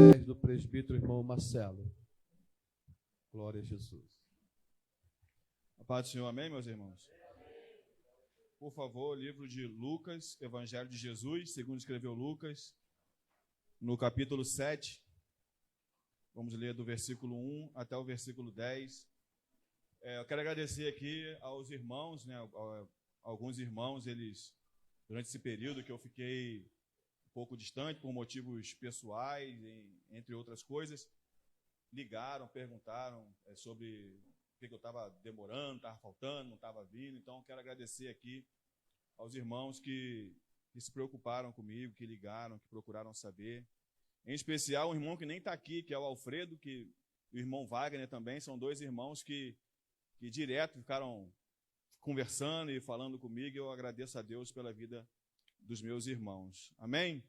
Através do presbítero irmão Marcelo. Glória a Jesus. A paz do Senhor, amém, meus irmãos? Por favor, livro de Lucas, Evangelho de Jesus, segundo escreveu Lucas, no capítulo 7. Vamos ler do versículo 1 até o versículo 10. Eu quero agradecer aqui aos irmãos, né? Alguns irmãos, eles, durante esse período que eu fiquei um pouco distante por motivos pessoais, entre outras coisas, ligaram, perguntaram sobre o que eu estava demorando, estava faltando, não estava vindo. Então, eu quero agradecer aqui aos irmãos que se preocuparam comigo, que ligaram, que procuraram saber. Em especial, um irmão que nem está aqui, que é o Alfredo, e o irmão Wagner também. São dois irmãos que direto ficaram conversando e falando comigo. Eu agradeço a Deus pela vida dos meus irmãos. Amém?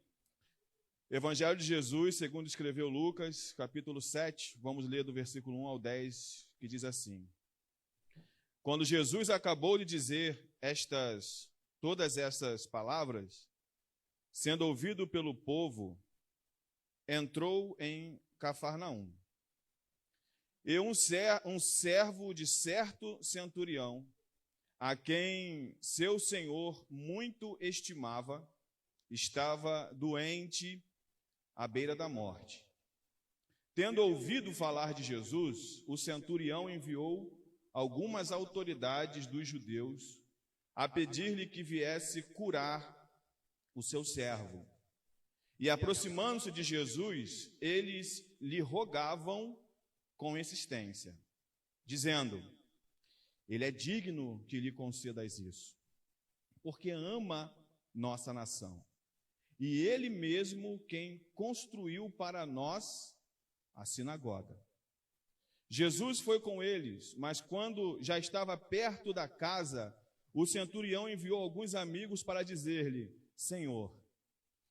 Evangelho de Jesus, segundo escreveu Lucas, capítulo 7, vamos ler do versículo 1 ao 10, que diz assim: Quando Jesus acabou de dizer todas estas palavras, sendo ouvido pelo povo, entrou em Cafarnaum. E um servo de certo centurião, a quem seu senhor muito estimava, estava doente à beira da morte. Tendo ouvido falar de Jesus, o centurião enviou algumas autoridades dos judeus a pedir-lhe que viesse curar o seu servo. E aproximando-se de Jesus, eles lhe rogavam com insistência, dizendo: Ele é digno que lhe concedas isso, porque ama nossa nação. E ele mesmo quem construiu para nós a sinagoga. Jesus foi com eles, mas quando já estava perto da casa, o centurião enviou alguns amigos para dizer-lhe: Senhor,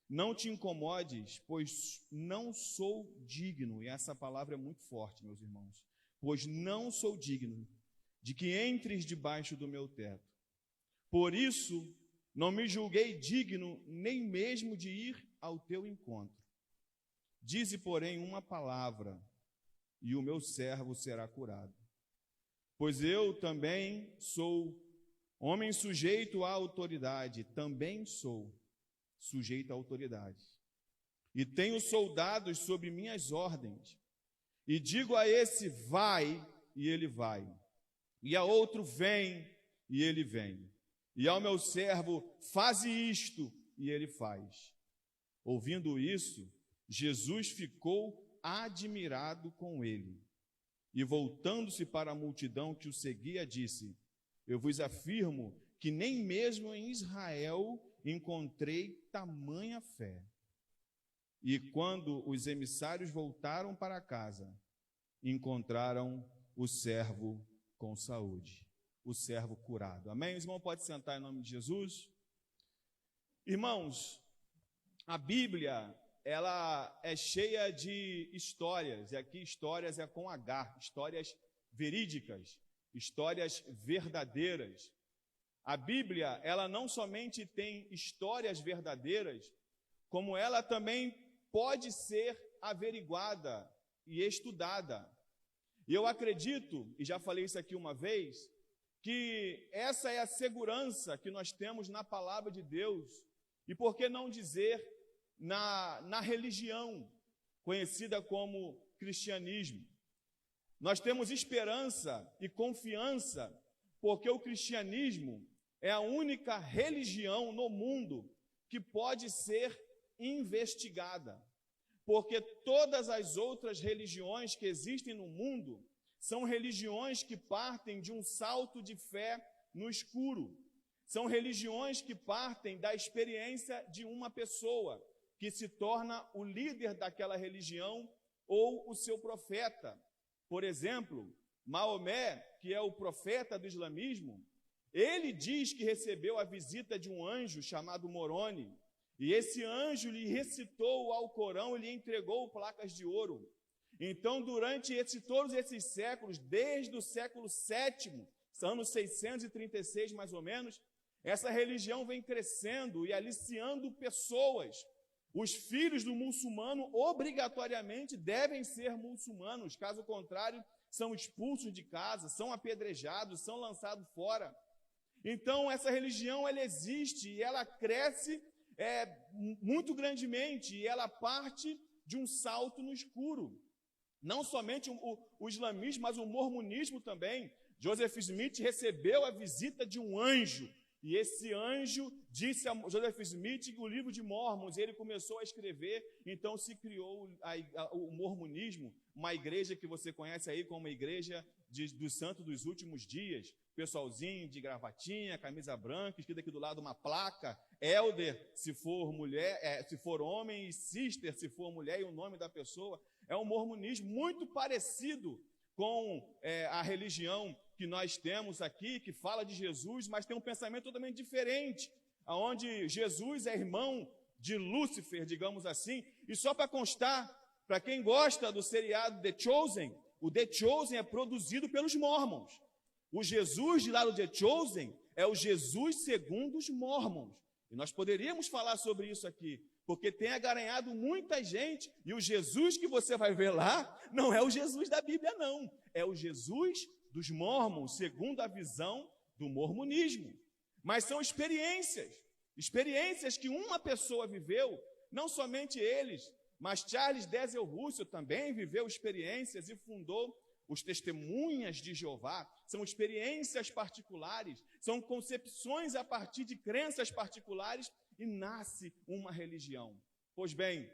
não te incomodes, pois não sou digno, e essa palavra é muito forte, meus irmãos, pois não sou digno de que entres debaixo do meu teto. Por isso, não me julguei digno nem mesmo de ir ao teu encontro. Dize, porém, uma palavra, e o meu servo será curado. Pois eu também sou homem sujeito à autoridade, também sou sujeito à autoridade. E tenho soldados sob minhas ordens. E digo a esse, vai, e ele vai. E a outro, vem, e ele vem. E ao meu servo, faze isto, e ele faz. Ouvindo isso, Jesus ficou admirado com ele. E voltando-se para a multidão que o seguia, disse: Eu vos afirmo que nem mesmo em Israel encontrei tamanha fé. E quando os emissários voltaram para casa, encontraram o servo com saúde, o servo curado. Amém? O irmão pode sentar em nome de Jesus. Irmãos, a Bíblia, ela é cheia de histórias, e aqui histórias é com H, histórias verídicas, histórias verdadeiras. A Bíblia, ela não somente tem histórias verdadeiras, como ela também pode ser averiguada e estudada. E eu acredito, e já falei isso aqui uma vez, que essa é a segurança que nós temos na palavra de Deus, e por que não dizer na religião, conhecida como cristianismo. Nós temos esperança e confiança, porque o cristianismo é a única religião no mundo que pode ser investigada, porque todas as outras religiões que existem no mundo são religiões que partem de um salto de fé no escuro, são religiões que partem da experiência de uma pessoa que se torna o líder daquela religião ou o seu profeta. Por exemplo, Maomé, que é o profeta do islamismo, ele diz que recebeu a visita de um anjo chamado Moroni, e esse anjo lhe recitou o Alcorão e lhe entregou placas de ouro. Então, durante todos esses séculos, desde o século VII, anos 636 mais ou menos, Essa religião vem crescendo e aliciando pessoas. Os filhos do muçulmano obrigatoriamente devem ser muçulmanos, caso contrário, são expulsos de casa, são apedrejados, são lançados fora. Então, essa religião, ela existe e ela cresce muito grandemente e ela parte de um salto no escuro. Não somente o islamismo, mas o mormonismo também. Joseph Smith recebeu a visita de um anjo, e esse anjo disse a Joseph Smith o livro de Mormons, e ele começou a escrever, então se criou o mormonismo, uma igreja que você conhece aí como a igreja dos santos dos últimos dias, pessoalzinho de gravatinha, camisa branca, escrito aqui do lado uma placa, elder se for mulher, se for homem, e sister se for mulher, e o nome da pessoa. É um mormonismo muito parecido com a religião que nós temos aqui, que fala de Jesus, mas tem um pensamento totalmente diferente, onde Jesus é irmão de Lúcifer, digamos assim. E só para constar, para quem gosta do seriado The Chosen, o The Chosen é produzido pelos Mormons. O Jesus de lá do The Chosen é o Jesus segundo os Mormons. E nós poderíamos falar sobre isso aqui, porque tem agaranhado muita gente, e o Jesus que você vai ver lá não é o Jesus da Bíblia, não. É o Jesus dos Mormons, segundo a visão do mormonismo. Mas são experiências que uma pessoa viveu, não somente eles, mas Charles Dessel Russell também viveu experiências e fundou os Testemunhas de Jeová. São experiências particulares, são concepções a partir de crenças particulares e nasce uma religião. Pois bem,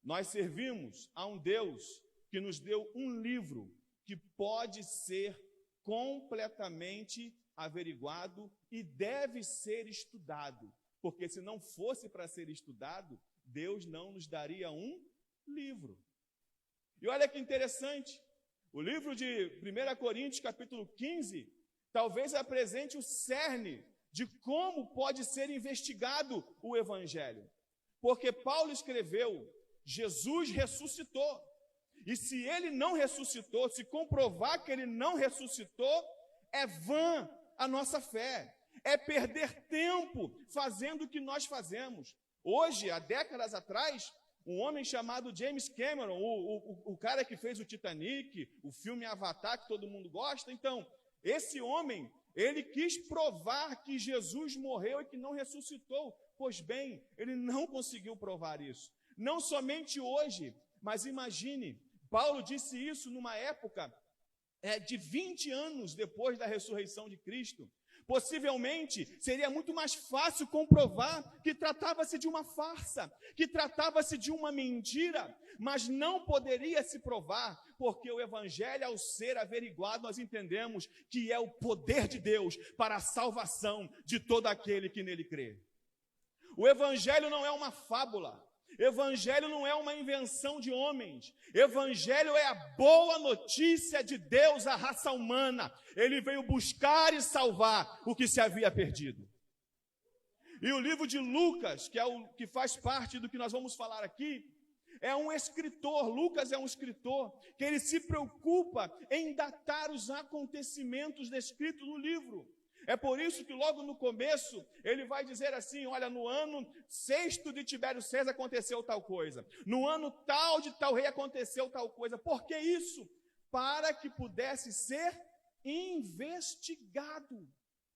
nós servimos a um Deus que nos deu um livro que pode ser completamente averiguado e deve ser estudado, porque se não fosse para ser estudado, Deus não nos daria um livro. E olha que interessante, o livro de 1 Coríntios, capítulo 15, talvez apresente o cerne de como pode ser investigado o Evangelho. Porque Paulo escreveu, Jesus ressuscitou. E se ele não ressuscitou, se comprovar que ele não ressuscitou, é vã a nossa fé. É perder tempo fazendo o que nós fazemos. Hoje, há décadas atrás, um homem chamado James Cameron, o cara que fez o Titanic, o filme Avatar, que todo mundo gosta, então, esse homem, ele quis provar que Jesus morreu e que não ressuscitou. Pois bem, ele não conseguiu provar isso. Não somente hoje, mas imagine, Paulo disse isso numa época de 20 anos depois da ressurreição de Cristo. Possivelmente, seria muito mais fácil comprovar que tratava-se de uma farsa, que tratava-se de uma mentira, mas não poderia se provar, porque o Evangelho, ao ser averiguado, nós entendemos que é o poder de Deus para a salvação de todo aquele que nele crê. O Evangelho não é uma fábula. Evangelho não é uma invenção de homens. Evangelho é a boa notícia de Deus à raça humana. Ele veio buscar e salvar o que se havia perdido. E o livro de Lucas, que é o que faz parte do que nós vamos falar aqui, é um escritor. Lucas é um escritor que ele se preocupa em datar os acontecimentos descritos no livro. É por isso que logo no começo ele vai dizer assim, olha, no ano 6º de Tibério César aconteceu tal coisa. No ano tal de tal rei aconteceu tal coisa. Por que isso? Para que pudesse ser investigado.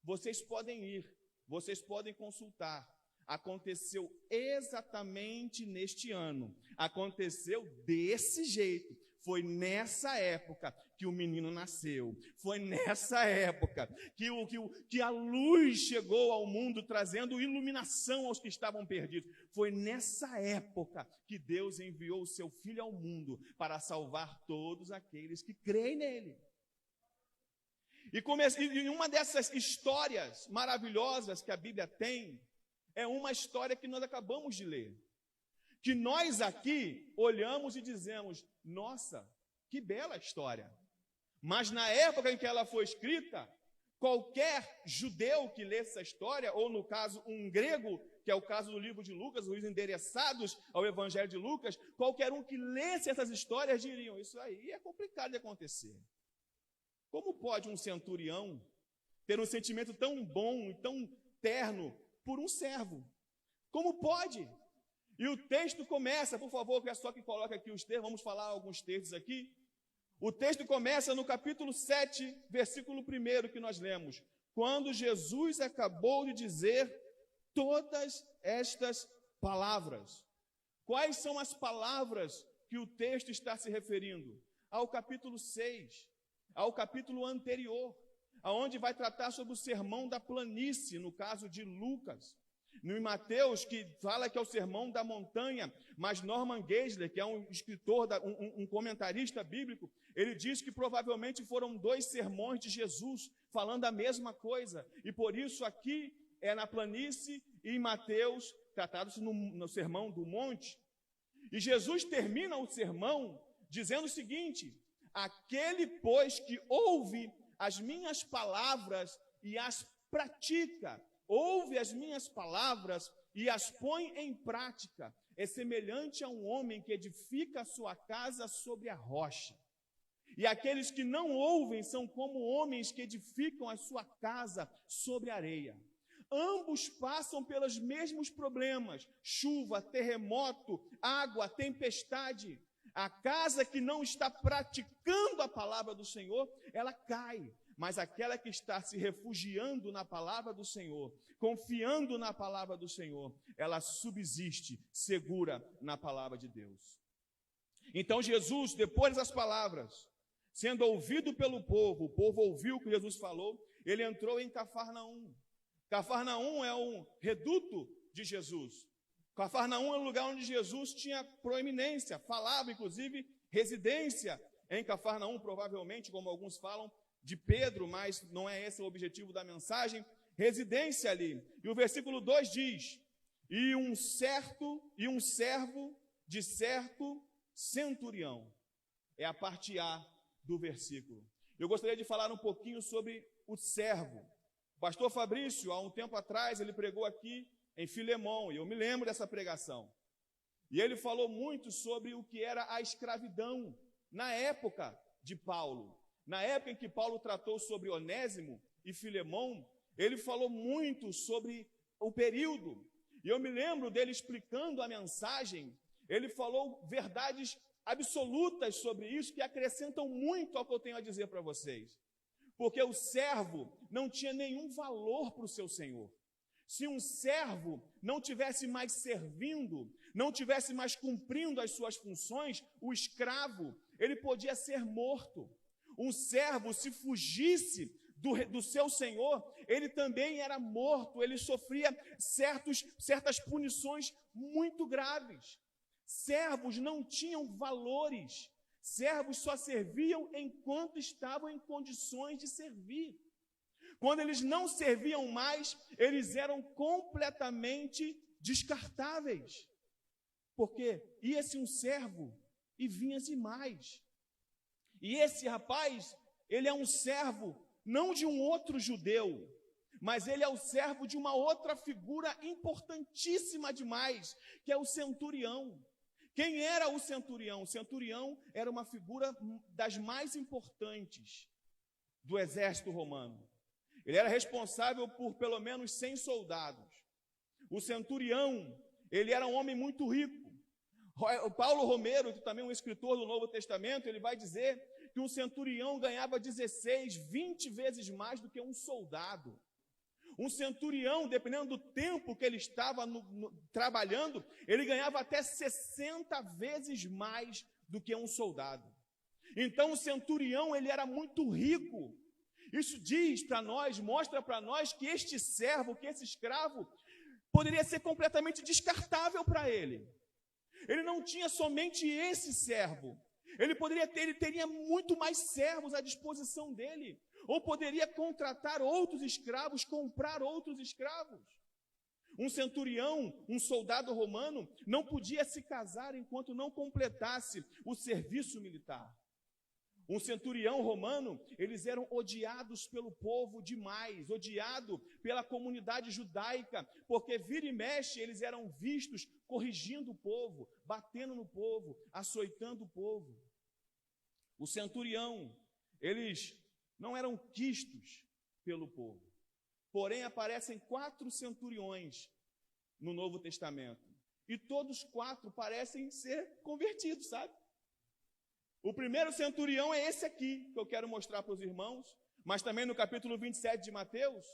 Vocês podem ir, vocês podem consultar. Aconteceu exatamente neste ano. Aconteceu desse jeito. Foi nessa época que o menino nasceu. Foi nessa época que a luz chegou ao mundo, trazendo iluminação aos que estavam perdidos. Foi nessa época que Deus enviou o seu Filho ao mundo para salvar todos aqueles que creem nele. E uma dessas histórias maravilhosas que a Bíblia tem, é uma história que nós acabamos de ler. Que nós aqui olhamos e dizemos, nossa, que bela história. Mas na época em que ela foi escrita, qualquer judeu que lesse essa história, ou no caso um grego, que é o caso do livro de Lucas, os endereçados ao Evangelho de Lucas, qualquer um que lesse essas histórias diriam, isso aí é complicado de acontecer. Como pode um centurião ter um sentimento tão bom e tão terno por um servo. Como pode? E o texto começa, por favor, que é só que coloca aqui os textos, vamos falar alguns textos aqui. O texto começa no capítulo 7, versículo 1 que nós lemos. Quando Jesus acabou de dizer todas estas palavras. Quais são as palavras que o texto está se referindo? Ao capítulo 6, ao capítulo anterior, aonde vai tratar sobre o sermão da planície, no caso de Lucas. No Mateus, que fala que é o sermão da montanha, mas Norman Geisler, que é um escritor, um comentarista bíblico, ele diz que provavelmente foram 2 sermões de Jesus falando a mesma coisa. E por isso aqui é na planície e em Mateus, tratados no sermão do monte. E Jesus termina o sermão dizendo o seguinte: aquele, pois, que ouve as minhas palavras e as pratica, ouve as minhas palavras e as põe em prática, é semelhante a um homem que edifica a sua casa sobre a rocha. E aqueles que não ouvem são como homens que edificam a sua casa sobre a areia. Ambos passam pelos mesmos problemas: chuva, terremoto, água, tempestade. A casa que não está praticando a palavra do Senhor, ela cai. Mas aquela que está se refugiando na palavra do Senhor, confiando na palavra do Senhor, ela subsiste segura na palavra de Deus. Então Jesus, depois das palavras, sendo ouvido pelo povo, o povo ouviu o que Jesus falou, ele entrou em Cafarnaum. Cafarnaum é um reduto de Jesus. Cafarnaum é um lugar onde Jesus tinha proeminência, falava, inclusive, residência em Cafarnaum, provavelmente, como alguns falam, de Pedro, mas não é esse o objetivo da mensagem, residência ali. E o versículo 2 diz: e um servo de certo centurião. É a parte A do versículo. Eu gostaria de falar um pouquinho sobre o servo. O pastor Fabrício, há um tempo atrás, ele pregou aqui em Filemão, e eu me lembro dessa pregação. E ele falou muito sobre o que era a escravidão na época de Paulo. Na época em que Paulo tratou sobre Onésimo e Filemão, ele falou muito sobre o período. E eu me lembro dele explicando a mensagem, ele falou verdades absolutas sobre isso, que acrescentam muito ao que eu tenho a dizer para vocês. Porque o servo não tinha nenhum valor para o seu senhor. Se um servo não tivesse mais servindo, não tivesse mais cumprindo as suas funções, o escravo, ele podia ser morto. Um servo, se fugisse do seu senhor, ele também era morto, ele sofria certas punições muito graves. Servos não tinham valores, servos só serviam enquanto estavam em condições de servir. Quando eles não serviam mais, eles eram completamente descartáveis. Porque ia-se um servo e vinha-se mais. E esse rapaz, ele é um servo não de um outro judeu, mas ele é o servo de uma outra figura importantíssima demais, que é o centurião. Quem era o centurião? O centurião era uma figura das mais importantes do exército romano. Ele era responsável por pelo menos 100 soldados. O centurião, ele era um homem muito rico. O Paulo Romero, que também é um escritor do Novo Testamento, ele vai dizer que um centurião ganhava 16, 20 vezes mais do que um soldado. Um centurião, dependendo do tempo que ele estava trabalhando, ele ganhava até 60 vezes mais do que um soldado. Então o centurião, ele era muito rico. Isso diz para nós, mostra para nós que este servo, que esse escravo, poderia ser completamente descartável para ele. Ele não tinha somente esse servo. Ele teria muito mais servos à disposição dele. Ou poderia contratar outros escravos, comprar outros escravos. Um centurião, um soldado romano, não podia se casar enquanto não completasse o serviço militar. Um centurião romano, eles eram odiados pelo povo demais, odiado pela comunidade judaica, porque vira e mexe eles eram vistos corrigindo o povo, batendo no povo, açoitando o povo. O centurião, eles não eram quistos pelo povo. Porém, aparecem 4 centuriões no Novo Testamento. E todos 4 parecem ser convertidos, sabe? O primeiro centurião é esse aqui, que eu quero mostrar para os irmãos, mas também no capítulo 27 de Mateus,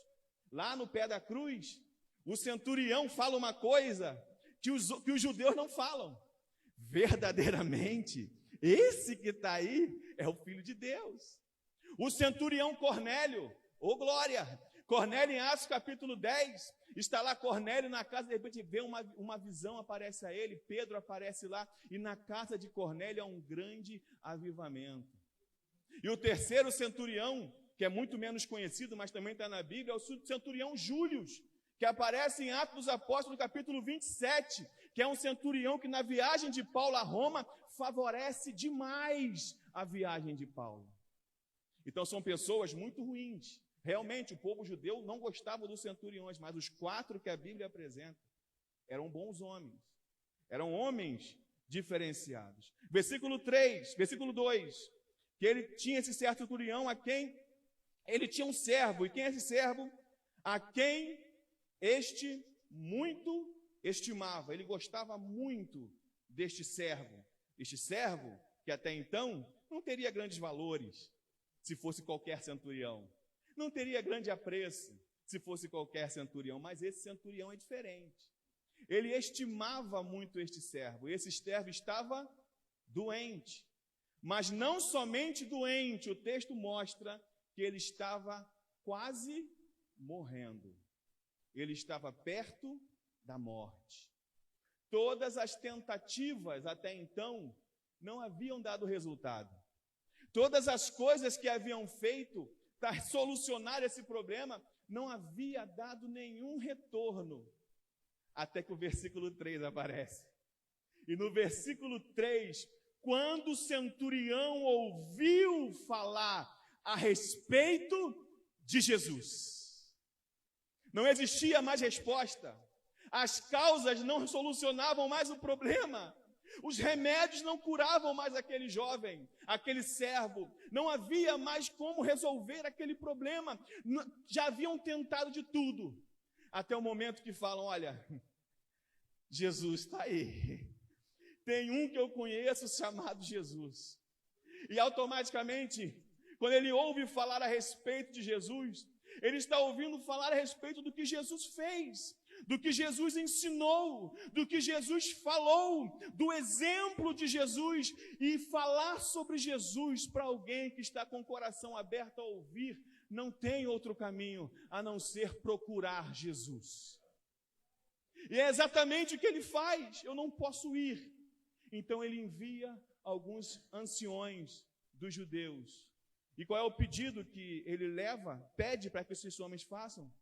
lá no pé da cruz, o centurião fala uma coisa que os judeus não falam. Verdadeiramente, esse que está aí é o Filho de Deus. O centurião Cornélio, ô glória! Cornélio em Atos capítulo 10, está lá Cornélio na casa, de repente vê uma visão, aparece a ele, Pedro aparece lá, e na casa de Cornélio há um grande avivamento. E o terceiro centurião, que é muito menos conhecido, mas também está na Bíblia, é o centurião Júlio, que aparece em Atos dos Apóstolos, capítulo 27, que é um centurião que na viagem de Paulo a Roma, favorece demais a viagem de Paulo. Então são pessoas muito ruins. Realmente, o povo judeu não gostava dos centuriões, mas os 4 que a Bíblia apresenta eram bons homens, eram homens diferenciados. Versículo 2, que ele tinha esse certo centurião a quem ele tinha um servo, e quem é esse servo? A quem este muito estimava, ele gostava muito deste servo. Este servo, que até então não teria grandes valores, se fosse qualquer centurião. Não teria grande apreço se fosse qualquer centurião, mas esse centurião é diferente. Ele estimava muito este servo. Esse servo estava doente, mas não somente doente, o texto mostra que ele estava quase morrendo. Ele estava perto da morte. Todas as tentativas até então não haviam dado resultado. Todas as coisas que haviam feito para solucionar esse problema, não havia dado nenhum retorno, até que o versículo 3 aparece. E no versículo 3, quando o centurião ouviu falar a respeito de Jesus, não existia mais resposta, as causas não solucionavam mais o problema, os remédios não curavam mais aquele jovem, aquele servo. Não havia mais como resolver aquele problema. Já haviam tentado de tudo. Até o momento que falam, olha, Jesus está aí. Tem um que eu conheço chamado Jesus. E automaticamente, quando ele ouve falar a respeito de Jesus, ele está ouvindo falar a respeito do que Jesus fez, do que Jesus ensinou, do que Jesus falou, do exemplo de Jesus. E falar sobre Jesus para alguém que está com o coração aberto a ouvir, não tem outro caminho a não ser procurar Jesus. E é exatamente o que ele faz. Eu não posso ir. Então ele envia alguns anciões dos judeus. E qual é o pedido que ele leva? Pede para que esses homens façam?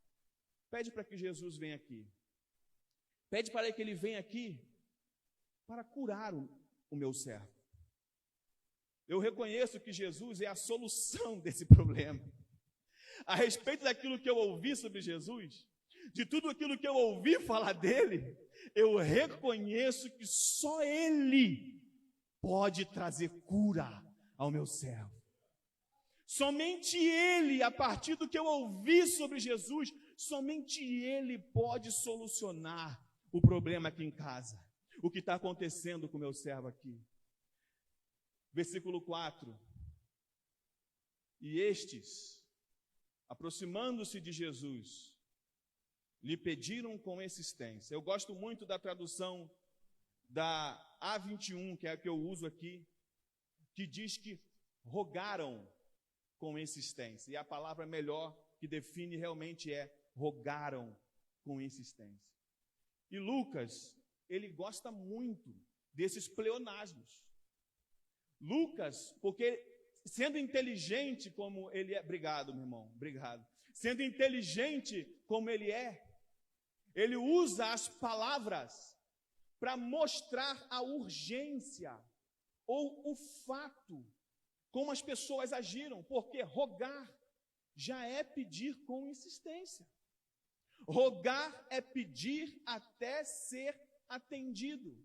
Pede para que Jesus venha aqui. Pede para que ele venha aqui para curar o meu servo. Eu reconheço que Jesus é a solução desse problema. A respeito daquilo que eu ouvi sobre Jesus, de tudo aquilo que eu ouvi falar dele, eu reconheço que só ele pode trazer cura ao meu servo. Somente ele, a partir do que eu ouvi sobre Jesus, somente ele pode solucionar o problema aqui em casa, o que está acontecendo com o meu servo aqui. Versículo 4. E estes, aproximando-se de Jesus, lhe pediram com insistência. Eu gosto muito da tradução da A21, que é a que eu uso aqui, que diz que rogaram com insistência. E a palavra melhor que define realmente é rogaram com insistência. E Lucas, ele gosta muito desses pleonasmos. Lucas, porque sendo inteligente como ele é, obrigado, meu irmão, obrigado. Sendo inteligente como ele é, ele usa as palavras para mostrar a urgência ou o fato, como as pessoas agiram, porque rogar já é pedir com insistência. Rogar é pedir até ser atendido.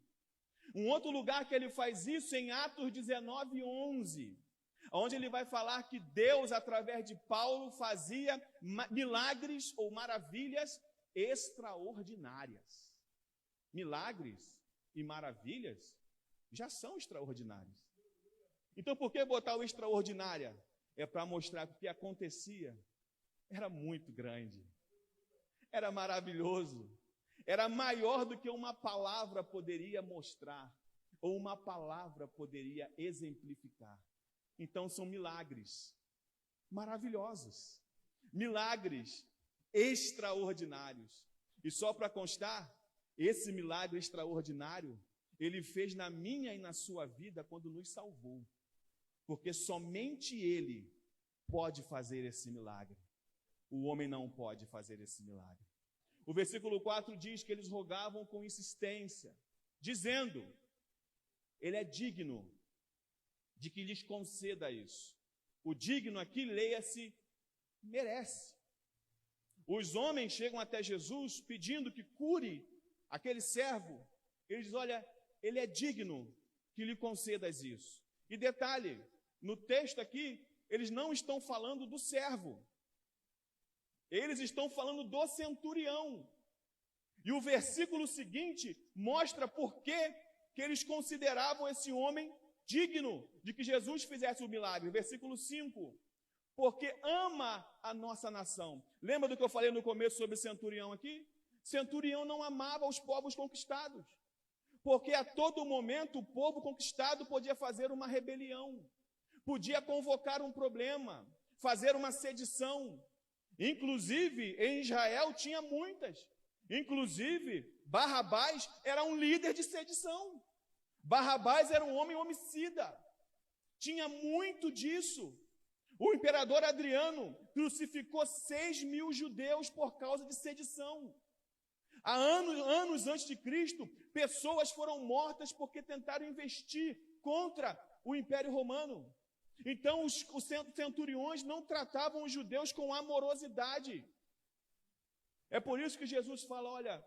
Um outro lugar que ele faz isso é em Atos 19:11. onde ele vai falar que Deus, através de Paulo, fazia milagres ou maravilhas extraordinárias. Milagres e maravilhas já são extraordinários. Então, por que botar o extraordinária? É para mostrar que o que acontecia era muito grande, era maravilhoso, era maior do que uma palavra poderia mostrar, ou uma palavra poderia exemplificar. Então, são milagres maravilhosos, milagres extraordinários. E só para constar, esse milagre extraordinário, ele fez na minha e na sua vida quando nos salvou. Porque somente ele pode fazer esse milagre. O homem não pode fazer esse milagre. O versículo 4 diz que eles rogavam com insistência, dizendo: ele é digno de que lhes conceda isso. O digno aqui, leia-se, merece. Os homens chegam até Jesus pedindo que cure aquele servo. Ele diz: olha, ele é digno que lhe concedas isso. E detalhe, no texto aqui, eles não estão falando do servo. Eles estão falando do centurião. E o versículo seguinte mostra por que eles consideravam esse homem digno de que Jesus fizesse o milagre. Versículo 5. Porque ama a nossa nação. Lembra do que eu falei no começo sobre centurião aqui? Centurião não amava os povos conquistados. Porque a todo momento o povo conquistado podia fazer uma rebelião, podia convocar um problema, fazer uma sedição. Inclusive, em Israel tinha muitas. Inclusive, Barrabás era um líder de sedição. Barrabás era um homem homicida. Tinha muito disso. O imperador Adriano crucificou 6.000 judeus por causa de sedição. Há anos antes de Cristo, pessoas foram mortas porque tentaram investir contra o Império Romano. Então, os centuriões não tratavam os judeus com amorosidade. É por isso que Jesus fala: olha,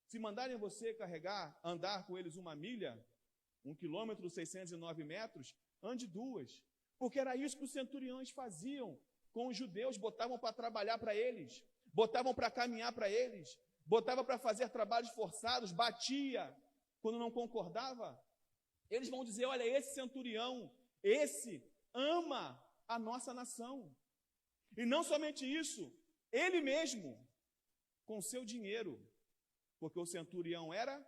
se mandarem você andar com eles 1 milha, 1 quilômetro, 609 metros, ande 2. Porque era isso que os centuriões faziam com os judeus, botavam para trabalhar para eles, botavam para caminhar para eles, botavam para fazer trabalhos forçados, batia quando não concordava. Eles vão dizer: olha, esse centurião, esse ama a nossa nação. E não somente isso, ele mesmo, com seu dinheiro, porque o centurião era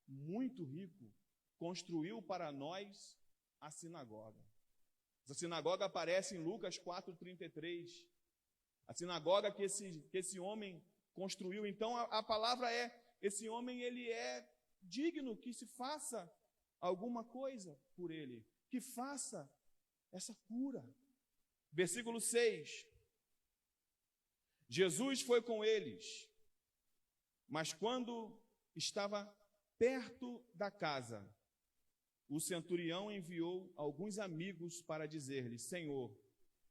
muito rico, construiu para nós a sinagoga. Essa sinagoga aparece em Lucas 4,33. A sinagoga que esse homem construiu. Então a palavra é: esse homem, ele é digno que se faça alguma coisa por ele, que faça essa cura. Versículo 6. Jesus foi com eles, mas quando estava perto da casa, o centurião enviou alguns amigos para dizer-lhe: Senhor,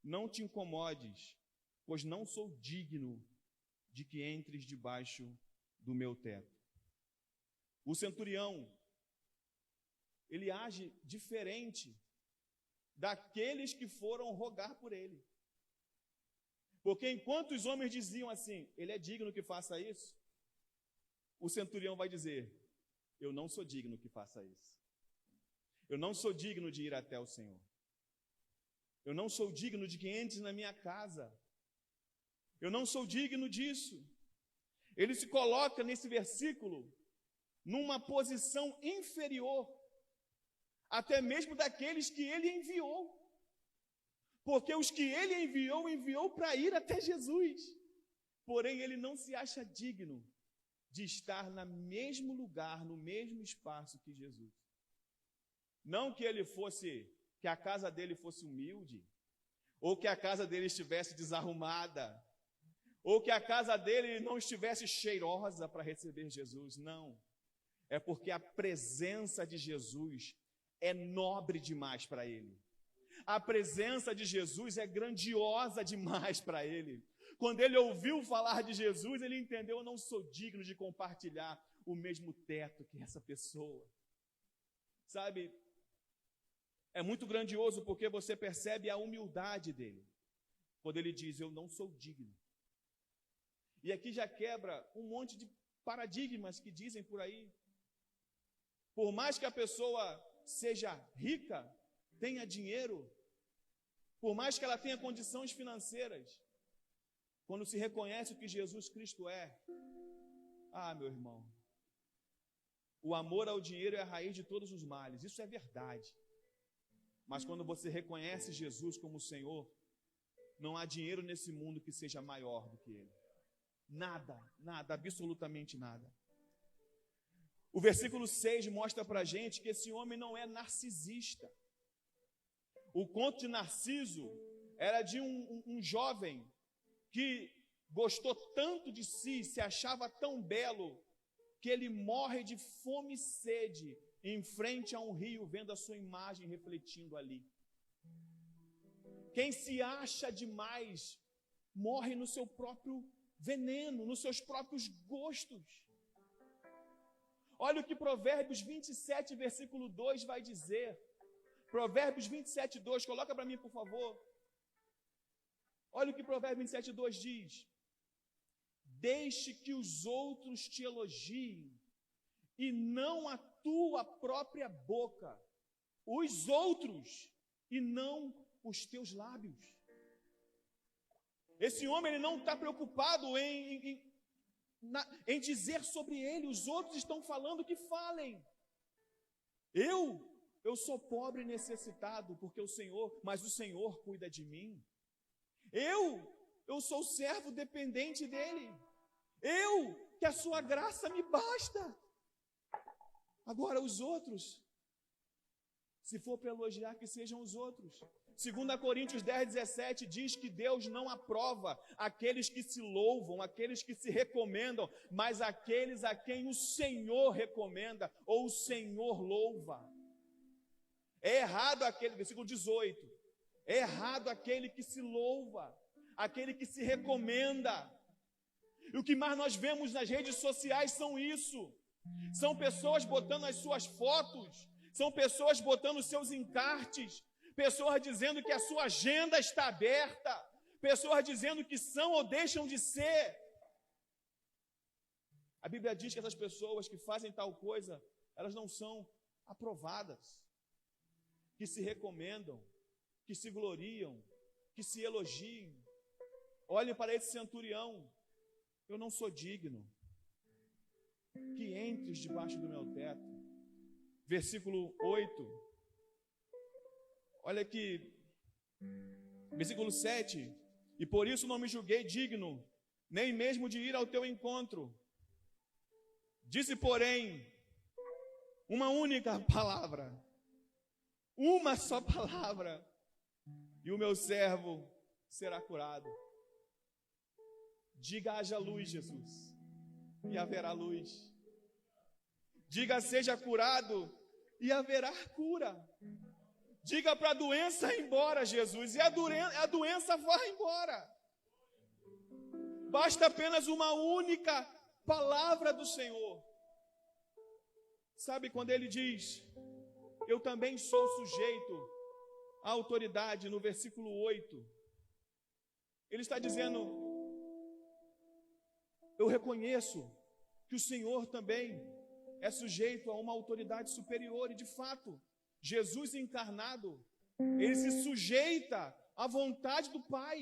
não te incomodes, pois não sou digno de que entres debaixo do meu teto. O centurião, ele age diferente daqueles que foram rogar por ele. Porque enquanto os homens diziam assim: ele é digno que faça isso, o centurião vai dizer: eu não sou digno que faça isso. Eu não sou digno de ir até o Senhor. Eu não sou digno de que entres na minha casa. Eu não sou digno disso. Ele se coloca nesse versículo numa posição inferior, até mesmo daqueles que ele enviou. Porque os que ele enviou para ir até Jesus. Porém, ele não se acha digno de estar no mesmo lugar, no mesmo espaço que Jesus. Não que que a casa dele fosse humilde, ou que a casa dele estivesse desarrumada, ou que a casa dele não estivesse cheirosa para receber Jesus. Não. É porque a presença de Jesus é nobre demais para ele. A presença de Jesus é grandiosa demais para ele. Quando ele ouviu falar de Jesus, ele entendeu: eu não sou digno de compartilhar o mesmo teto que essa pessoa. Sabe, É muito grandioso porque você percebe a humildade dele. Quando ele diz, eu não sou digno. E aqui já quebra um monte de paradigmas que dizem por aí. Por mais que a pessoa seja rica, tenha dinheiro, por mais que ela tenha condições financeiras, quando se reconhece o que Jesus Cristo é, meu irmão, o amor ao dinheiro é a raiz de todos os males, isso é verdade. Mas quando você reconhece Jesus como Senhor, não há dinheiro nesse mundo que seja maior do que Ele. Nada, nada, absolutamente nada. O versículo 6 mostra para a gente que esse homem não é narcisista. O conto de Narciso era de um jovem que gostou tanto de si, se achava tão belo, que ele morre de fome e sede em frente a um rio, vendo a sua imagem refletindo ali. Quem se acha demais morre no seu próprio veneno, nos seus próprios gostos. Olha o que Provérbios 27, versículo 2 vai dizer. Provérbios 27, 2, coloca para mim, por favor. Olha o que Provérbios 27, 2 diz. Deixe que os outros te elogiem, e não a tua própria boca, os outros, e não os teus lábios. Esse homem, ele não está preocupado em dizer sobre ele, os outros estão falando que falem. Eu sou pobre e necessitado, porque mas o Senhor cuida de mim. Eu sou servo dependente dele. Que a sua graça me basta. Agora os outros, se for para elogiar, que sejam os outros. 2 Coríntios 10, 17 diz que Deus não aprova aqueles que se louvam, aqueles que se recomendam, mas aqueles a quem o Senhor recomenda ou o Senhor louva. É errado aquele, versículo 18, é errado aquele que se louva, aquele que se recomenda. E o que mais nós vemos nas redes sociais são isso. São pessoas botando as suas fotos, são pessoas botando os seus encartes, pessoas dizendo que a sua agenda está aberta, pessoas dizendo que são ou deixam de ser. A Bíblia diz que essas pessoas que fazem tal coisa, elas não são aprovadas, que se recomendam, que se gloriam, que se elogiem. Olhem para esse centurião. Eu não sou digno que entres debaixo do meu teto. Versículo 8. Olha aqui, versículo 7. E por isso não me julguei digno, nem mesmo de ir ao teu encontro. Disse, porém, uma única palavra, uma só palavra, e o meu servo será curado. Diga, haja luz, Jesus, e haverá luz. Diga, seja curado, e haverá cura. Diga para a doença ir embora, Jesus, e a doença vai embora. Basta apenas uma única palavra do Senhor. Sabe quando ele diz, eu também sou sujeito à autoridade, no versículo 8, ele está dizendo, eu reconheço que o Senhor também é sujeito a uma autoridade superior, e de fato, Jesus encarnado, ele se sujeita à vontade do Pai,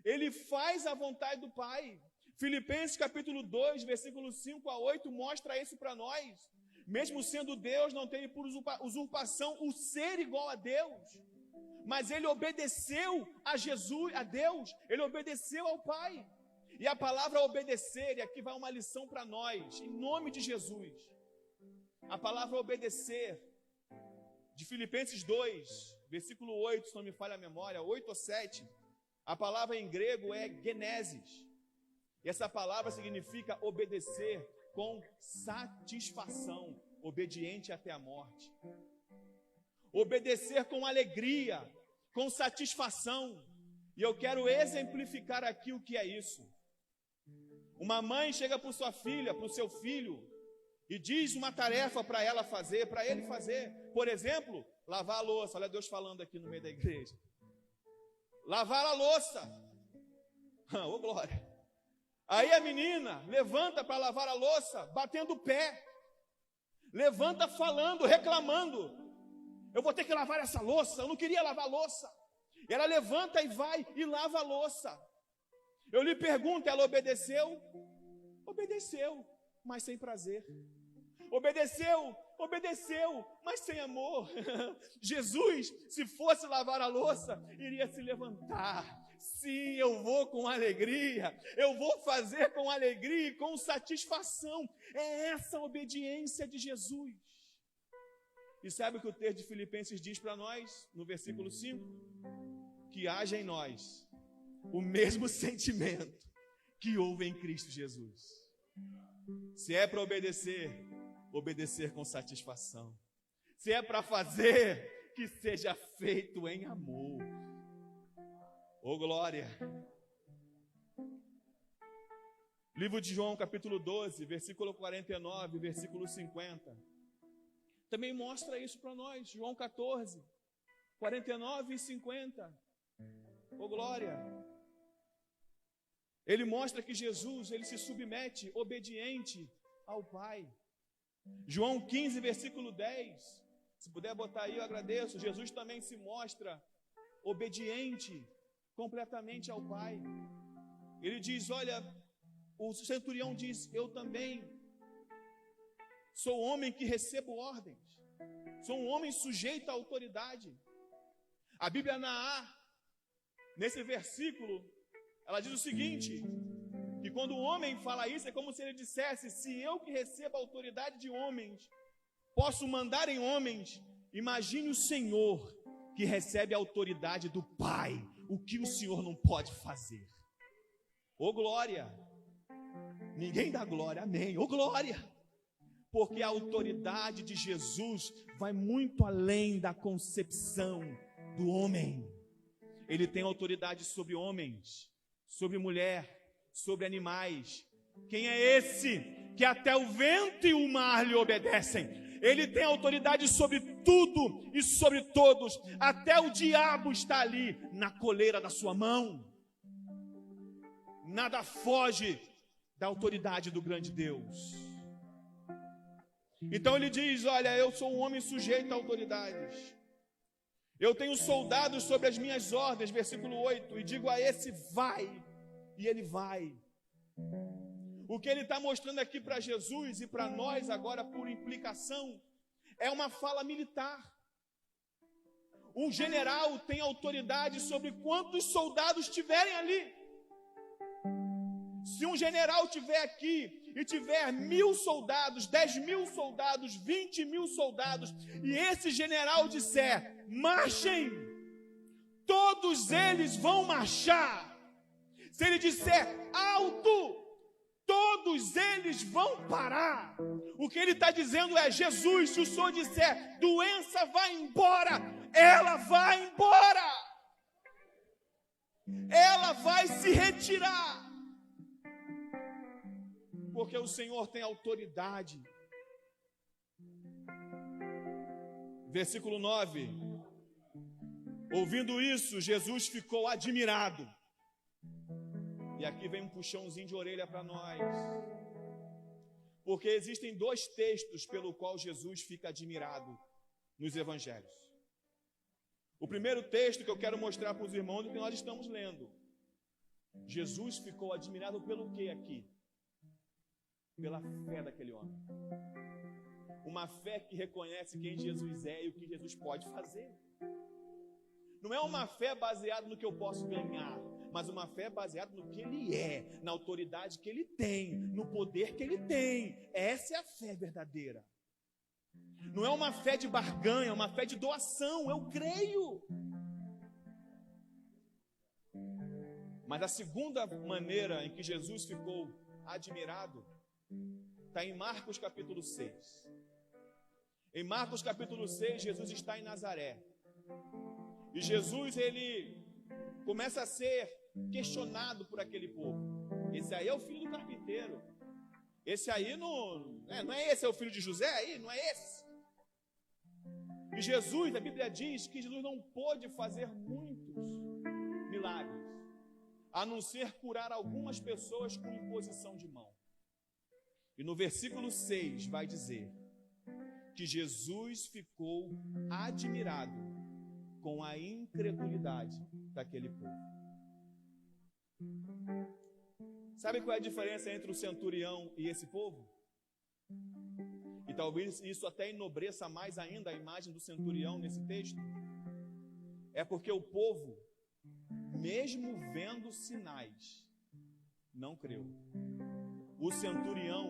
ele faz a vontade do Pai. Filipenses capítulo 2, versículo 5 a 8, mostra isso para nós. Mesmo sendo Deus, não tem por usurpação o ser igual a Deus, mas ele obedeceu a Jesus, a Deus, ele obedeceu ao Pai. E a palavra obedecer, e aqui vai uma lição para nós, em nome de Jesus. A palavra obedecer, de Filipenses 2, versículo 8, se não me falha a memória, 8 ou 7, a palavra em grego é genesis. E essa palavra significa obedecer com satisfação, obediente até a morte. Obedecer com alegria, com satisfação. E eu quero exemplificar aqui o que é isso. Uma mãe chega para sua filha, para o seu filho, e diz uma tarefa para ela fazer, para ele fazer. Por exemplo, lavar a louça. Olha Deus falando aqui no meio da igreja. Lavar a louça. Ô glória. Aí a menina levanta para lavar a louça, batendo o pé. Levanta falando, reclamando. Eu vou ter que lavar essa louça, eu não queria lavar a louça. Ela levanta e vai e lava a louça. Eu lhe pergunto, ela obedeceu? Obedeceu, mas sem prazer. Obedeceu, mas sem amor. Jesus, se fosse lavar a louça, iria se levantar. Sim, eu vou com alegria, eu vou fazer com alegria e com satisfação. É essa a obediência de Jesus. E sabe o que o texto de Filipenses diz para nós, no versículo 5? Que haja em nós o mesmo sentimento que houve em Cristo Jesus. Se é para obedecer, obedecer com satisfação. Se é para fazer, que seja feito em amor. Ô glória! Livro de João, capítulo 12, versículo 49, versículo 50. Também mostra isso para nós. João 14, 49 e 50. Ô glória! Ele mostra que Jesus, ele se submete, obediente ao Pai. João 15, versículo 10. Se puder botar aí, eu agradeço. Jesus também se mostra obediente completamente ao Pai. Ele diz, olha, o centurião diz, eu também sou homem que recebo ordens. Sou um homem sujeito à autoridade. A Bíblia Naá, nesse versículo, ela diz o seguinte, que quando o homem fala isso, é como se ele dissesse, se eu que recebo a autoridade de homens, posso mandar em homens, imagine o Senhor que recebe a autoridade do Pai, o que o Senhor não pode fazer. Ô glória! Ninguém dá glória, amém, ô glória! Porque a autoridade de Jesus vai muito além da concepção do homem. Ele tem autoridade sobre homens, sobre mulher, sobre animais. Quem é esse que até o vento e o mar lhe obedecem? Ele tem autoridade sobre tudo e sobre todos. Até o diabo está ali na coleira da sua mão. Nada foge da autoridade do grande Deus. Então ele diz, olha, eu sou um homem sujeito a autoridades. Eu tenho soldados sobre as minhas ordens, versículo 8, e digo a esse, vai, e ele vai. O que ele está mostrando aqui para Jesus e para nós agora, por implicação, é uma fala militar. Um general tem autoridade sobre quantos soldados tiverem ali. Se um general estiver aqui e tiver 1.000 soldados, 10.000 soldados, 20.000 soldados, e esse general disser, marchem, todos eles vão marchar. Se ele disser alto, todos eles vão parar. O que ele está dizendo é, Jesus, se o Senhor disser, doença vai embora, ela vai embora. Ela vai se retirar. Porque o Senhor tem autoridade. Versículo 9. Ouvindo isso, Jesus ficou admirado. E aqui vem um puxãozinho de orelha para nós. Porque existem dois textos pelo qual Jesus fica admirado nos evangelhos. O primeiro texto que eu quero mostrar para os irmãos é o que nós estamos lendo. Jesus ficou admirado pelo que aqui? Pela fé daquele homem. Uma fé que reconhece quem Jesus é e o que Jesus pode fazer. Não é uma fé baseada no que eu posso ganhar, mas uma fé baseada no que Ele é, na autoridade que Ele tem, no poder que Ele tem. Essa é a fé verdadeira. Não é uma fé de barganha, é uma fé de doação, eu creio. Mas a segunda maneira em que Jesus ficou admirado está em Marcos capítulo 6. Em Marcos capítulo 6, Jesus está em Nazaré. E Jesus, ele começa a ser questionado por aquele povo. Esse aí é o filho do carpinteiro. Esse aí não é esse, é o filho de José aí? Não é esse? E Jesus, a Bíblia diz que Jesus não pôde fazer muitos milagres, a não ser curar algumas pessoas com imposição de mão. E no versículo 6 vai dizer que Jesus ficou admirado com a incredulidade daquele povo. Sabe qual é a diferença entre o centurião e esse povo? E talvez isso até enobreça mais ainda a imagem do centurião nesse texto. É porque o povo, mesmo vendo sinais, não creu. O centurião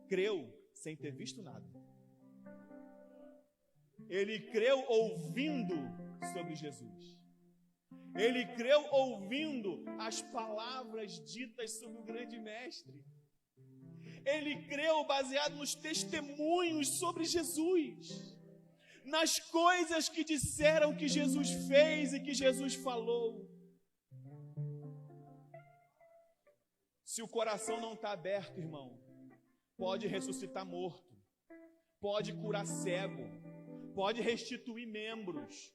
creu sem ter visto nada. Ele creu ouvindo sobre Jesus. Ele creu ouvindo as palavras ditas sobre o grande mestre. Ele creu baseado nos testemunhos sobre Jesus, nas coisas que disseram que Jesus fez e que Jesus falou. Se o coração não está aberto, irmão, pode ressuscitar morto, pode curar cego, pode restituir membros.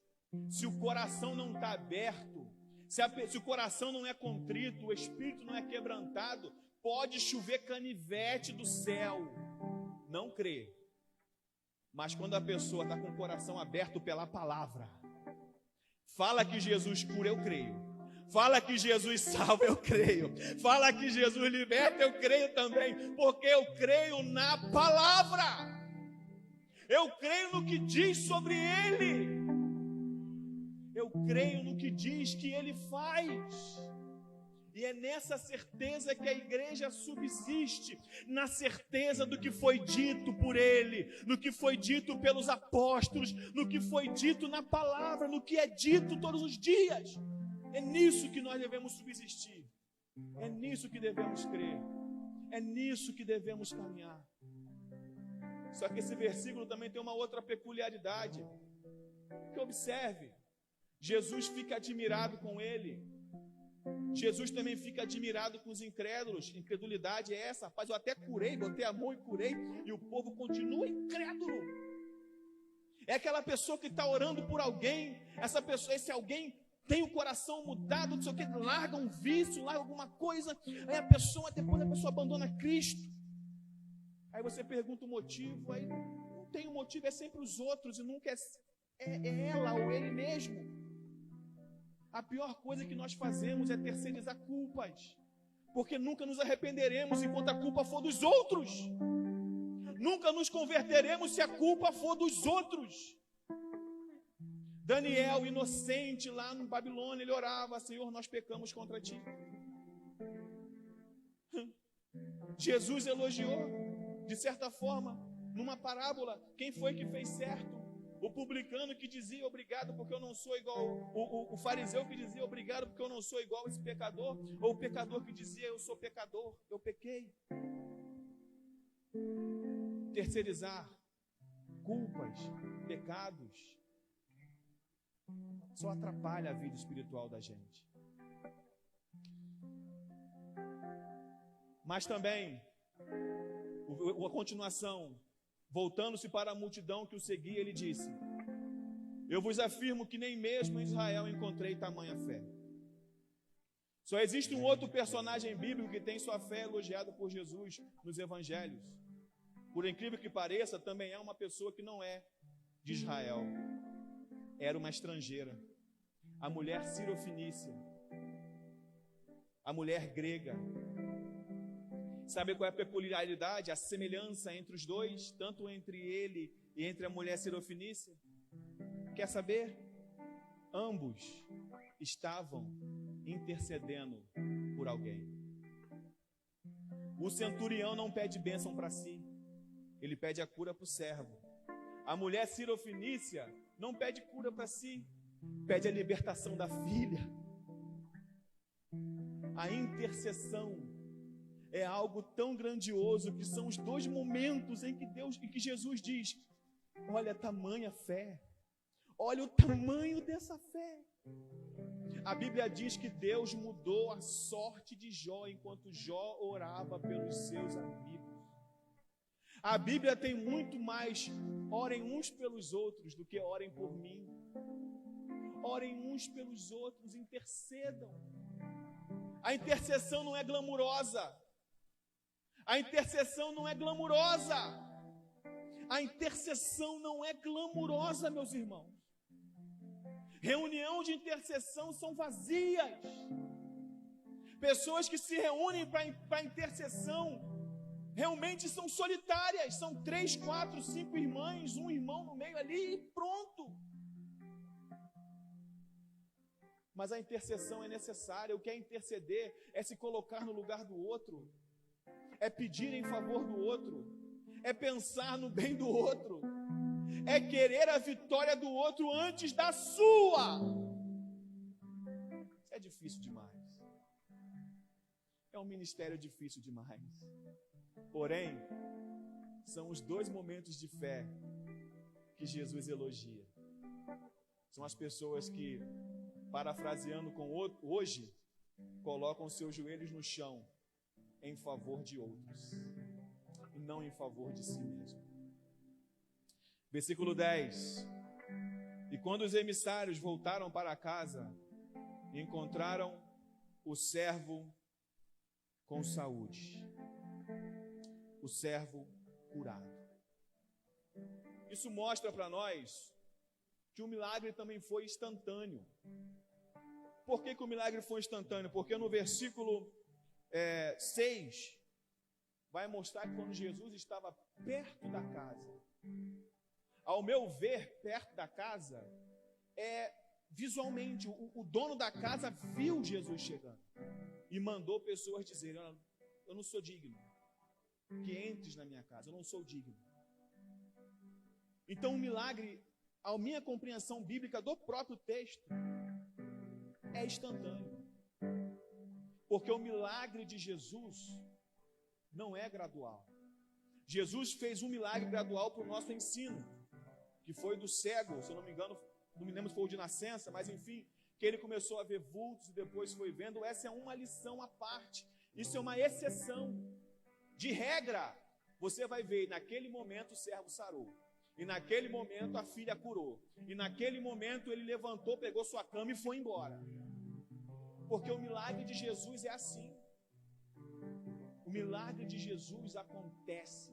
Se o coração não está aberto, se o coração não é contrito, o espírito não é quebrantado, pode chover canivete do céu. Não crê. Mas quando a pessoa está com o coração aberto pela palavra, fala que Jesus cura, eu creio. Fala que Jesus salva, eu creio. Fala que Jesus liberta, eu creio também. Porque eu creio na palavra. Eu creio no que diz sobre Ele. Eu creio no que diz que Ele faz. E é nessa certeza que a igreja subsiste, na certeza do que foi dito por Ele, no que foi dito pelos apóstolos, no que foi dito na palavra, no que é dito todos os dias. É nisso que nós devemos subsistir, é nisso que devemos crer, é nisso que devemos caminhar. Só que esse versículo também tem uma outra peculiaridade, que observe, Jesus fica admirado com ele. Jesus também fica admirado com os incrédulos. Incredulidade é essa, rapaz, eu até curei, botei a mão e curei, e o povo continua incrédulo. É aquela pessoa que está orando por alguém, essa pessoa, esse alguém tem o coração mudado, não sei o que, larga um vício, larga alguma coisa, aí depois a pessoa abandona Cristo. Aí você pergunta o motivo, aí não tem o motivo, é sempre os outros, e nunca é ela ou ele mesmo. A pior coisa que nós fazemos é terceirizar culpas, porque nunca nos arrependeremos enquanto a culpa for dos outros. Nunca nos converteremos se a culpa for dos outros. Daniel, inocente lá no Babilônia, ele orava: Senhor, nós pecamos contra ti. Jesus elogiou, de certa forma, numa parábola, quem foi que fez certo? O publicano que dizia obrigado porque eu não sou igual, o fariseu que dizia obrigado porque eu não sou igual a esse pecador, ou o pecador que dizia eu sou pecador, eu pequei. Terceirizar culpas, pecados, só atrapalha a vida espiritual da gente. Mas também, a continuação, voltando-se para a multidão que o seguia, ele disse: eu vos afirmo que nem mesmo em Israel encontrei tamanha fé. Só existe um outro personagem bíblico que tem sua fé elogiada por Jesus nos evangelhos. Por incrível que pareça, também é uma pessoa que não é de Israel. Era uma estrangeira. A mulher cirofenícia. A mulher grega. Sabe qual é a peculiaridade, a semelhança entre os dois, tanto entre ele e entre a mulher cirofenícia? Quer saber? Ambos estavam intercedendo por alguém. O centurião não pede bênção para si, ele pede a cura para o servo. A mulher cirofenícia não pede cura para si, pede a libertação da filha. A intercessão é algo tão grandioso que são os dois momentos em que Jesus diz: olha a tamanha fé, olha o tamanho dessa fé. A Bíblia diz que Deus mudou a sorte de Jó enquanto Jó orava pelos seus amigos. A Bíblia tem muito mais orem uns pelos outros do que orem por mim. Orem uns pelos outros, intercedam. A intercessão não é glamurosa. A intercessão não é glamurosa. A intercessão não é glamurosa, meus irmãos. Reunião de intercessão são vazias. Pessoas que se reúnem para intercessão realmente são solitárias. São 3, 4, 5 irmãs, um irmão no meio ali e pronto. Mas a intercessão é necessária. O que é interceder é se colocar no lugar do outro, é pedir em favor do outro, é pensar no bem do outro, é querer a vitória do outro antes da sua. Isso é difícil demais. É um ministério difícil demais. Porém, são os 2 momentos de fé que Jesus elogia. São as pessoas que, parafraseando com hoje, colocam seus joelhos no chão em favor de outros e não em favor de si mesmo. Versículo 10. E quando os emissários voltaram para casa, encontraram o servo com saúde, o servo curado. Isso mostra para nós que o milagre também foi instantâneo. Por que o milagre foi instantâneo? Porque no versículo 6 vai mostrar que quando Jesus estava perto da casa, ao meu ver, perto da casa, visualmente, o dono da casa viu Jesus chegando e mandou pessoas dizerem: eu não sou digno que entres na minha casa, eu não sou digno. Então o milagre, a minha compreensão bíblica do próprio texto, é instantâneo. Porque o milagre de Jesus não é gradual. Jesus fez um milagre gradual para o nosso ensino, que foi do cego, se eu não me engano, não me lembro se foi o de nascença, mas enfim, que ele começou a ver vultos e depois foi vendo. Essa é uma lição à parte. Isso é uma exceção. De regra, você vai ver, naquele momento o servo sarou. E naquele momento a filha curou. E naquele momento ele levantou, pegou sua cama e foi embora. Porque o milagre de Jesus é assim. O milagre de Jesus acontece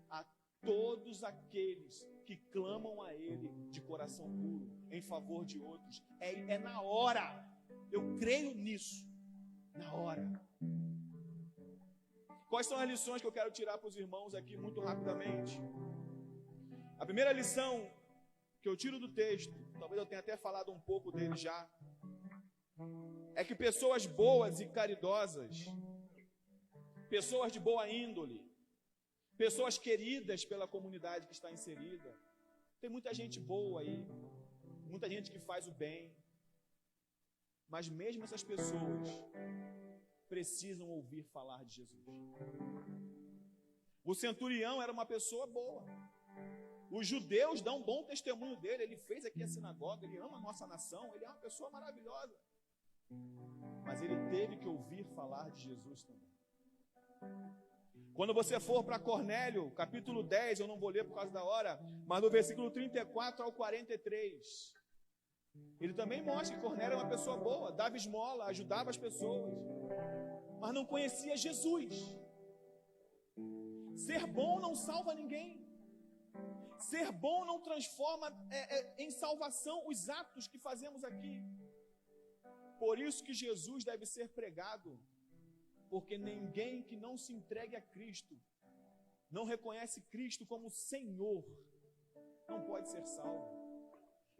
a todos aqueles que clamam a Ele de coração puro, em favor de outros. É na hora. Eu creio nisso. Na hora. Quais são as lições que eu quero tirar para os irmãos aqui muito rapidamente? A primeira lição que eu tiro do texto, talvez eu tenha até falado um pouco dele já, é que pessoas boas e caridosas, pessoas de boa índole, pessoas queridas pela comunidade que está inserida, tem muita gente boa aí, muita gente que faz o bem, mas mesmo essas pessoas precisam ouvir falar de Jesus. O centurião era uma pessoa boa. Os judeus dão um bom testemunho dele. Ele fez aqui a sinagoga, ele ama a nossa nação, ele é uma pessoa maravilhosa. Mas ele teve que ouvir falar de Jesus também. Quando você for para Cornélio, capítulo 10, eu não vou ler por causa da hora, mas no versículo 34 ao 43, ele também mostra que Cornélio é uma pessoa boa, dava esmola, ajudava as pessoas, mas não conhecia Jesus. Ser bom não salva ninguém. Ser bom não transforma em salvação os atos que fazemos aqui. Por isso que Jesus deve ser pregado, porque ninguém que não se entregue a Cristo, não reconhece Cristo como Senhor, não pode ser salvo.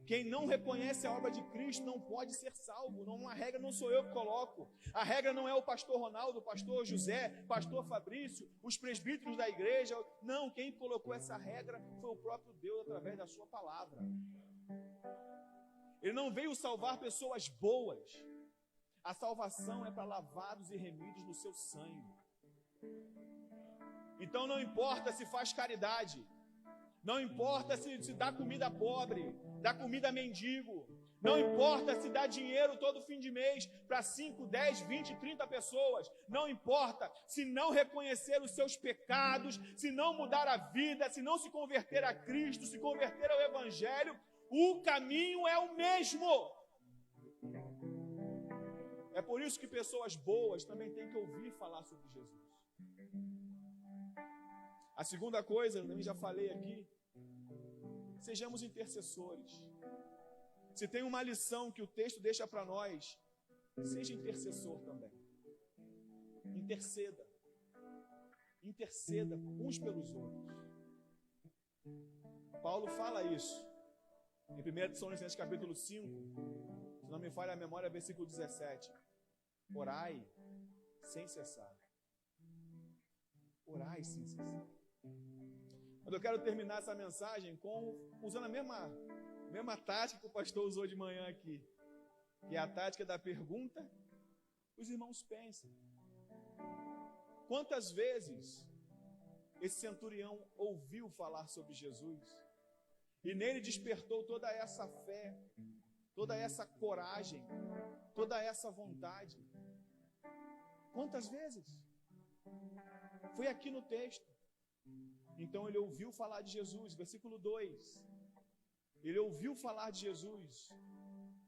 Quem não reconhece a obra de Cristo não pode ser salvo. Não, a regra não sou eu que coloco. A regra não é o pastor Ronaldo, o pastor José, o pastor Fabrício, os presbíteros da igreja. Não, quem colocou essa regra foi o próprio Deus através da sua palavra. Ele não veio salvar pessoas boas. A salvação é para lavados e remidos no seu sangue. Então não importa se faz caridade, não importa se dá comida pobre, dá comida a mendigo, Não importa se dá dinheiro todo fim de mês para 5, 10, 20, 30 pessoas. Não importa se não reconhecer os seus pecados, se não mudar a vida, se não se converter a Cristo, se converter ao Evangelho, o caminho é o mesmo. É por isso que pessoas boas também têm que ouvir falar sobre Jesus. A segunda coisa, eu também já falei aqui, sejamos intercessores. Se tem uma lição que o texto deixa para nós, seja intercessor também. Interceda. Interceda uns pelos outros. Paulo fala isso em 1 Tessalonicenses capítulo 5, se não me falha a memória, versículo 17. Orai sem cessar. Orai sem cessar. Mas eu quero terminar essa mensagem usando a mesma tática que o pastor usou de manhã aqui, que é a tática da pergunta. Os irmãos pensam. Quantas vezes esse centurião ouviu falar sobre Jesus e nele despertou toda essa fé, toda essa coragem, toda essa vontade? Quantas vezes? Foi aqui no texto. Então ele ouviu falar de Jesus, versículo 2. Ele ouviu falar de Jesus,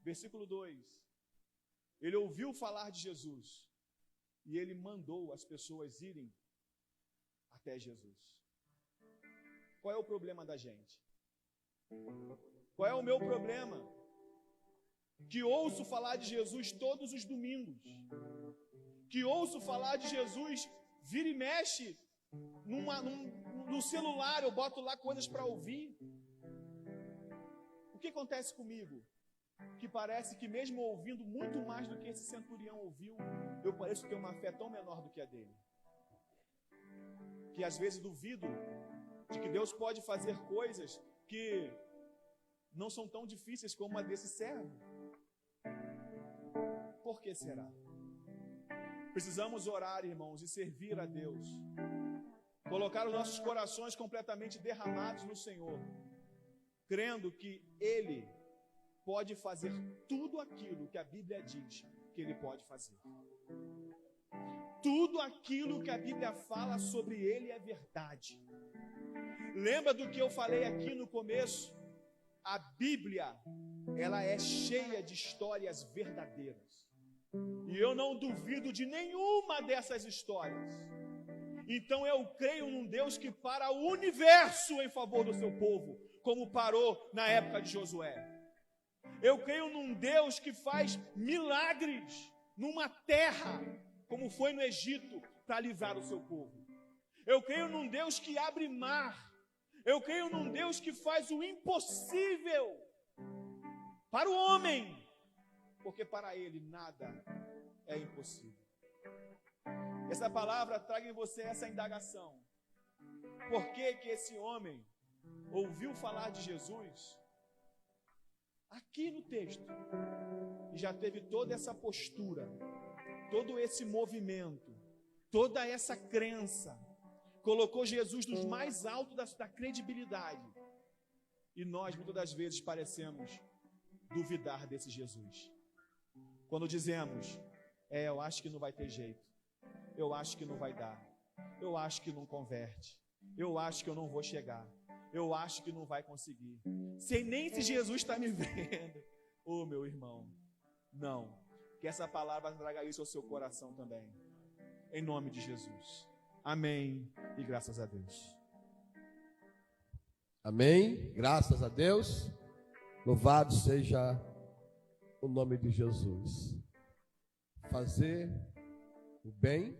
versículo 2. Ele ouviu falar de Jesus e ele mandou as pessoas irem até Jesus. Qual é o problema da gente? Qual é o meu problema? Que ouço falar de Jesus todos os domingos, que ouço falar de Jesus, vira e mexe no celular, eu boto lá coisas para ouvir. O que acontece comigo? Que parece que mesmo ouvindo muito mais do que esse centurião ouviu, eu pareço ter uma fé tão menor do que a dele. Que às vezes duvido de que Deus pode fazer coisas que não são tão difíceis como a desse servo. Por que será? Precisamos orar, irmãos, e servir a Deus. Colocar os nossos corações completamente derramados no Senhor, crendo que Ele pode fazer tudo aquilo que a Bíblia diz que Ele pode fazer. Tudo aquilo que a Bíblia fala sobre Ele é verdade. Lembra do que eu falei aqui no começo? A Bíblia, ela é cheia de histórias verdadeiras. E eu não duvido de nenhuma dessas histórias. Então eu creio num Deus que para o universo em favor do seu povo, como parou na época de Josué. Eu creio num Deus que faz milagres numa terra, como foi no Egito, para livrar o seu povo. Eu creio num Deus que abre mar. Eu creio num Deus que faz o impossível para o homem, porque para Ele nada é impossível. Essa palavra traga em você essa indagação. Por que que esse homem ouviu falar de Jesus aqui no texto e já teve toda essa postura, todo esse movimento, toda essa crença, colocou Jesus nos mais altos da credibilidade, e nós muitas das vezes parecemos duvidar desse Jesus, quando dizemos, eu acho que não vai ter jeito, eu acho que não vai dar, eu acho que não converte, eu acho que eu não vou chegar, eu acho que não vai conseguir, sei nem se Jesus está me vendo. Oh, meu irmão, não, que essa palavra traga isso ao seu coração também, em nome de Jesus. Amém e graças a Deus. Amém, graças a Deus. Louvado seja o nome de Jesus. Fazer o bem